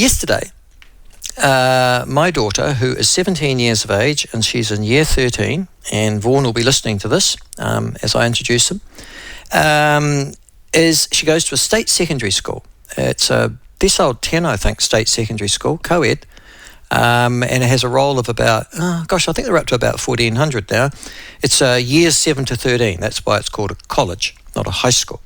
yesterday, my daughter, who is 17 years of age, and she's in year 13, and Vaughan will be listening to this as I introduce him, she goes to a state secondary school. It's a Decile 10, I think, state secondary school, co-ed, and it has a roll of about, I think they're up to about 1,400 now. It's years 7 to 13. That's why it's called a college, not a high school.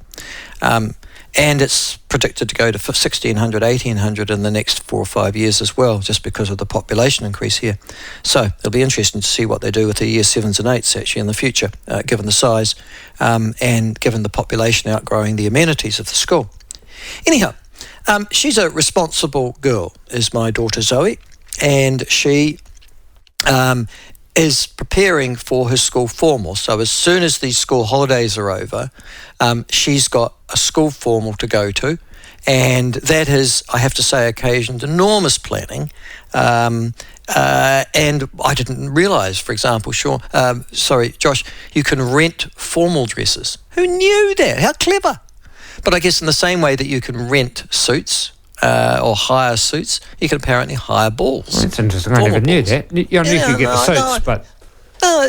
And it's predicted to go to 1,600, 1,800 in the next 4 or 5 years as well, just because of the population increase here. So it'll be interesting to see what they do with the year 7s and 8s actually in the future, given the size and given the population outgrowing the amenities of the school. Anyhow, she's a responsible girl, is my daughter Zoe, and she is preparing for her school formal. So as soon as these school holidays are over, she's got a school formal to go to, and that has, I have to say, occasioned enormous planning. And I didn't realise, for example, Josh, you can rent formal dresses. Who knew that? How clever! But I guess in the same way that you can rent suits or hire suits, you can apparently hire balls. Well, that's interesting. I never knew that. You only could get the suits, but...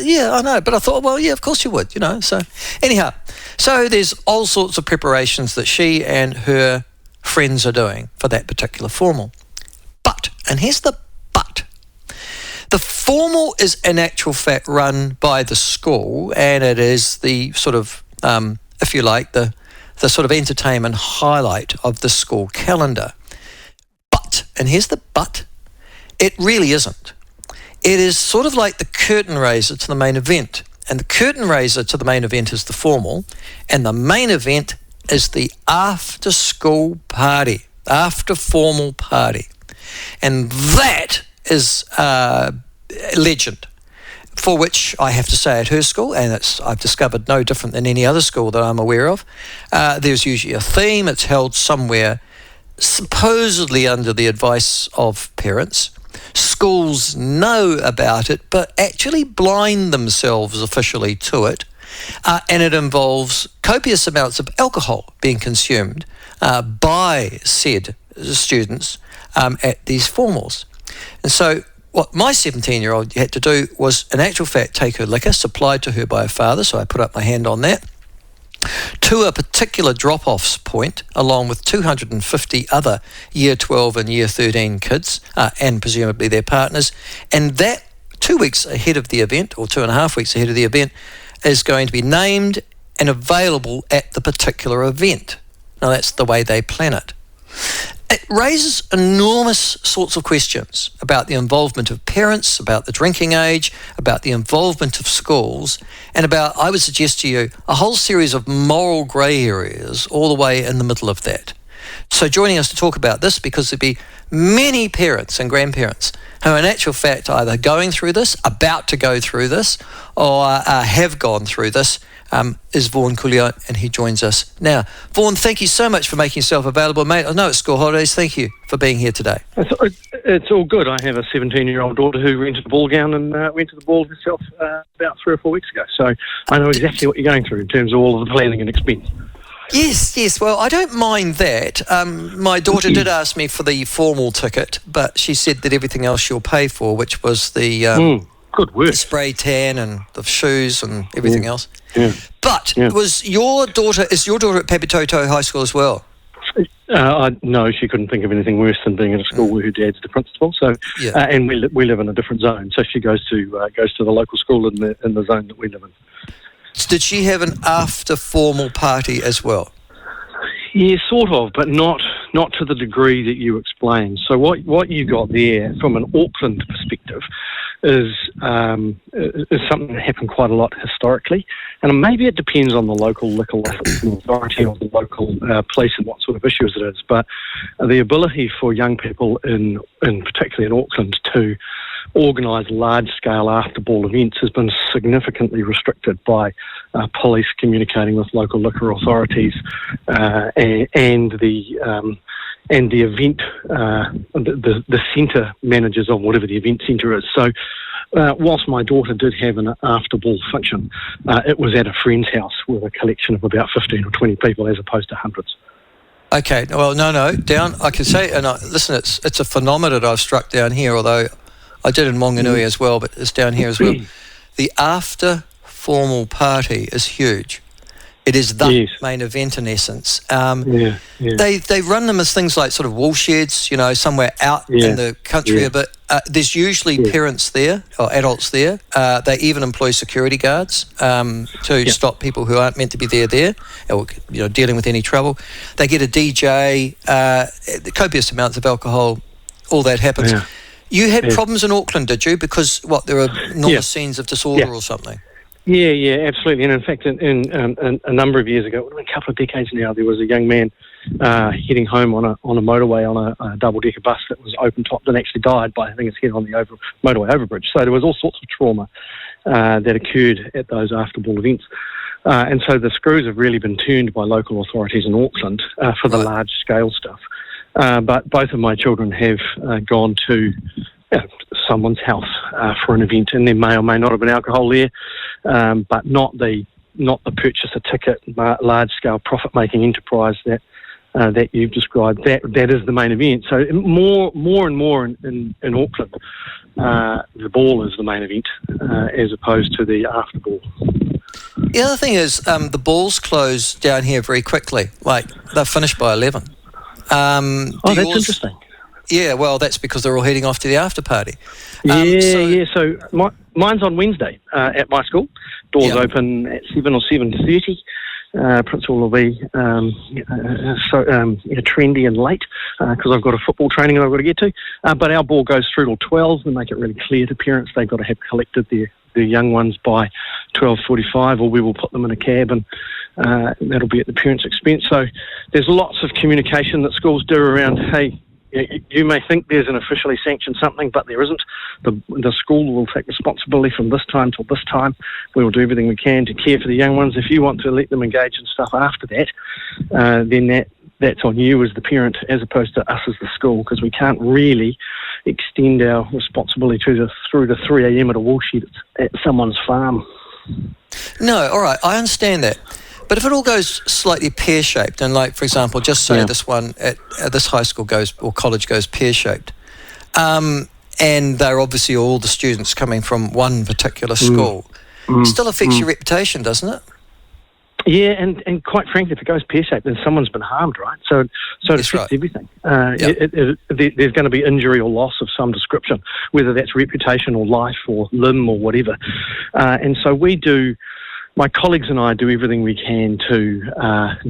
yeah, I know, but I thought, well, yeah, of course you would, So anyhow, so there's all sorts of preparations that she and her friends are doing for that particular formal. But, and here's the but, the formal is in actual fact run by the school, and it is the sort of, if you like, the sort of entertainment highlight of the school calendar. But, and here's the but, it really isn't. It is sort of like the curtain raiser to the main event. And the curtain raiser to the main event is the formal, and the main event is the after school party, after formal party. And that is legend, for which I have to say at her school, and I've discovered no different than any other school that I'm aware of, there's usually a theme. It's held somewhere supposedly under the advice of parents. Schools know about it, but actually blind themselves officially to it, and it involves copious amounts of alcohol being consumed by said students at these formals. And so what my 17-year-old had to do was, in actual fact, take her liquor supplied to her by her father, so I put up my hand on that, to a particular drop-off point, along with 250 other Year 12 and Year 13 kids, and presumably their partners. And that 2 weeks ahead of the event, or 2.5 weeks ahead of the event, is going to be named and available at the particular event. Now, that's the way they plan it. It raises enormous sorts of questions about the involvement of parents, about the drinking age, about the involvement of schools, and about, I would suggest to you, a whole series of moral grey areas all the way in the middle of that. So joining us to talk about this, because there'll be many parents and grandparents who are in actual fact either going through this, about to go through this, or have gone through this, is Vaughan Couillault, and he joins us now. Vaughan, thank you so much for making yourself available, mate. I know it's school holidays. Thank you for being here today. It's all good. I have a 17-year-old daughter who rented a ball gown and went to the ball herself about 3 or 4 weeks ago. So I know exactly what you're going through in terms of all of the planning and expense. Yes. Well, I don't mind that. My daughter did ask me for the formal ticket, but she said that everything else she'll pay for, which was the... Good work. The spray tan and the shoes and everything else. Yeah. But is your daughter at Papitoto High School as well? No, she couldn't think of anything worse than being at a school where her dad's the principal. So, and we live in a different zone. So she goes to the local school in the zone that we live in. Did she have an after formal party as well? Yeah, sort of, but not to the degree that you explained. So what you got there from an Auckland perspective is something that happened quite a lot historically, and maybe it depends on the local liquor licensing authority or the local police and what sort of issues it is. But the ability for young people particularly in Auckland to organise large-scale after-ball events has been significantly restricted by police communicating with local liquor authorities and the event, the centre managers of whatever the event centre is. So whilst my daughter did have an after-ball function, it was at a friend's house with a collection of about 15 or 20 people as opposed to hundreds. Okay, well, no, down, I can say, and listen, it's a phenomenon I've struck down here, although I did in Wanganui as well, but it's down here as well. The after formal party is huge. It is the main event in essence. They run them as things like sort of wool sheds, somewhere out in the country, but there's usually parents there or adults there. They even employ security guards to stop people who aren't meant to be there, or dealing with any trouble. They get a DJ, copious amounts of alcohol, all that happens. Yeah. You had problems in Auckland, did you? Because there were enormous scenes of disorder or something. Yeah, absolutely. And in fact, in a number of years ago, a couple of decades now, there was a young man heading home on a motorway on a double-decker bus that was open-topped and actually died by having his head on the motorway overbridge. So there was all sorts of trauma that occurred at those after-ball events. And so the screws have really been turned by local authorities in Auckland for the large-scale stuff. But both of my children have gone to someone's house for an event, and there may or may not have been alcohol there, but not the purchase a ticket, large scale profit making enterprise that you've described. That is the main event. So more and more in Auckland, the ball is the main event as opposed to the after ball. The other thing is the balls close down here very quickly. Like they're finished by 11. That's interesting. Yeah, well, that's because they're all heading off to the after party. So mine's on Wednesday at my school. Doors open at 7 or 7:30. Principal will be trendy and late because I've got a football training that I've got to get to. But our ball goes through till 12 and make it really clear to parents they've got to have collected their young ones by 12:45, or we will put them in a cab and that'll be at the parents' expense. So there's lots of communication that schools do around, hey, you may think there's an officially sanctioned something, but there isn't. The school will take responsibility from this time till this time. We will do everything we can to care for the young ones. If you want to let them engage in stuff after that, then that's on you as the parent as opposed to us as the school, because we can't really extend our responsibility through to 3 a.m. at a wool shed at someone's farm. No, all right, I understand that. But if it all goes slightly pear-shaped, and like, for example, just say this one at this high school or college goes pear-shaped, and they're obviously all the students coming from one particular school, still affects your reputation, doesn't it? Yeah, and quite frankly, if it goes pear-shaped, then someone's been harmed, right? So it affects everything. There's going to be injury or loss of some description, whether that's reputation or life or limb or whatever. And so my colleagues and I do everything we can to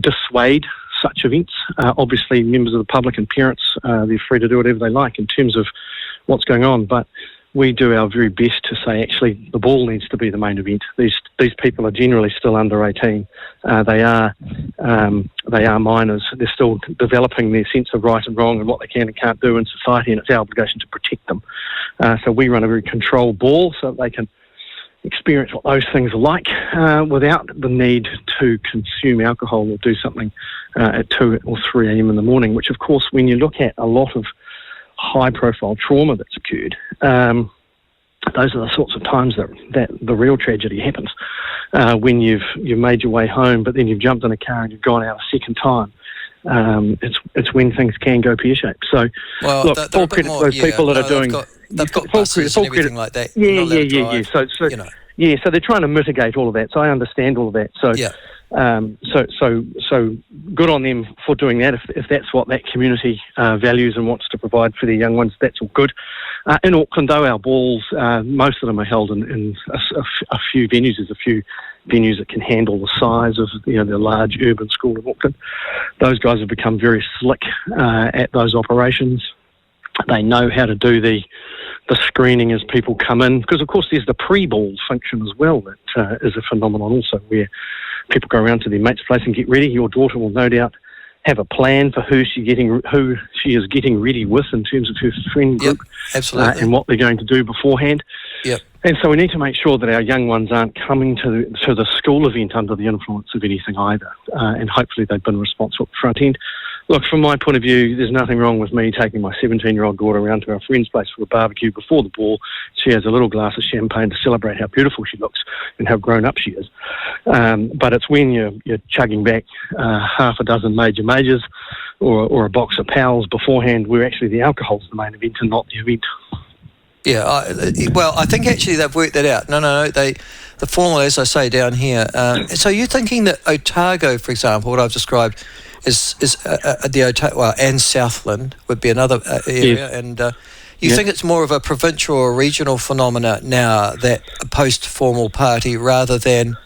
dissuade such events. Obviously, members of the public and parents, they're free to do whatever they like in terms of what's going on, but we do our very best to say, actually, the ball needs to be the main event. These people are generally still under 18. They are minors. They're still developing their sense of right and wrong and what they can and can't do in society, and it's our obligation to protect them. So we run a very controlled ball so that they can experience what those things are like without the need to consume alcohol or do something at 2 or 3 a.m. in the morning, which, of course, when you look at a lot of high-profile trauma that's occurred, those are the sorts of times that the real tragedy happens, when you've made your way home, but then you've jumped in a car and you've gone out a second time. It's when things can go pear-shaped. So, look, full credit to those people that are doing... They've got buses and everything like that. Yeah. So they're trying to mitigate all of that. So I understand all of that. So so good on them for doing that. If that's what that community values and wants to provide for their young ones, that's all good. In Auckland, though, our balls, most of them are held in a few venues. There's a few venues that can handle the size of the large urban school of Auckland. Those guys have become very slick at those operations. They know how to do the screening as people come in, because of course there's the pre-ball function as well that is a phenomenon also, where people go around to their mate's place and get ready. Your daughter will no doubt have a plan for who she is getting ready with in terms of her friend group, absolutely, and what they're going to do beforehand. Yep. And so we need to make sure that our young ones aren't coming to the school event under the influence of anything either, and hopefully they've been responsible at the front end. Look, from my point of view, there's nothing wrong with me taking my 17-year-old daughter around to our friend's place for a barbecue before the ball. She has a little glass of champagne to celebrate how beautiful she looks and how grown up she is. But it's when you're chugging back half a dozen majors or a box of Pals beforehand where actually the alcohol's the main event and not the event. Yeah, I think actually they've worked that out. No, the formal, as I say down here. So you're thinking that Otago, for example, what I've described, is the Otago, and Southland would be another area, Yes. and you think it's more of a provincial or regional phenomena now, that a post-formal party, rather than,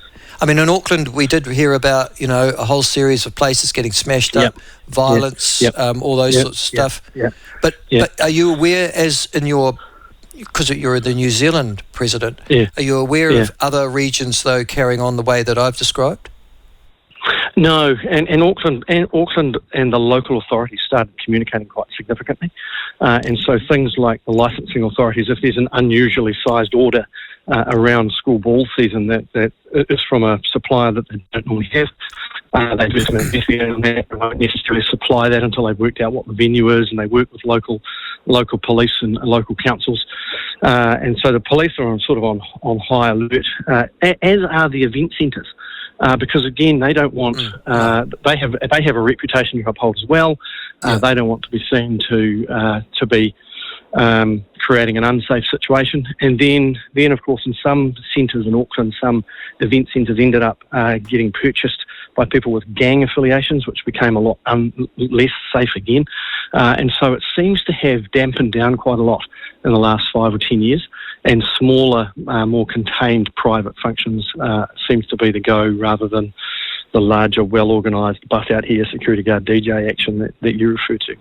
I mean, in Auckland we did hear about, a whole series of places getting smashed up, violence, all those sorts of stuff. But are you aware, as in your, because you're the New Zealand president, are you aware of other regions though carrying on the way that I've described? No, and Auckland and the local authorities started communicating quite significantly, and so things like the licensing authorities, if there's an unusually sized order around school ball season that is from a supplier that they don't normally have, they do some investigating on that. They won't necessarily supply that until they've worked out what the venue is, and they work with local police and local councils, and so the police are on high alert, as are the event centres. Because again, they don't want. They have a reputation to uphold as well. They don't want to be seen to be creating an unsafe situation. And then of course, in some centres in Auckland, some event centres ended up getting purchased by people with gang affiliations, which became a lot less safe again. And so it seems to have dampened down quite a lot in the last 5 or 10 years. And smaller, more contained private functions seems to be the go, rather than the larger, well-organised, butt-out here security guard DJ action that you refer to.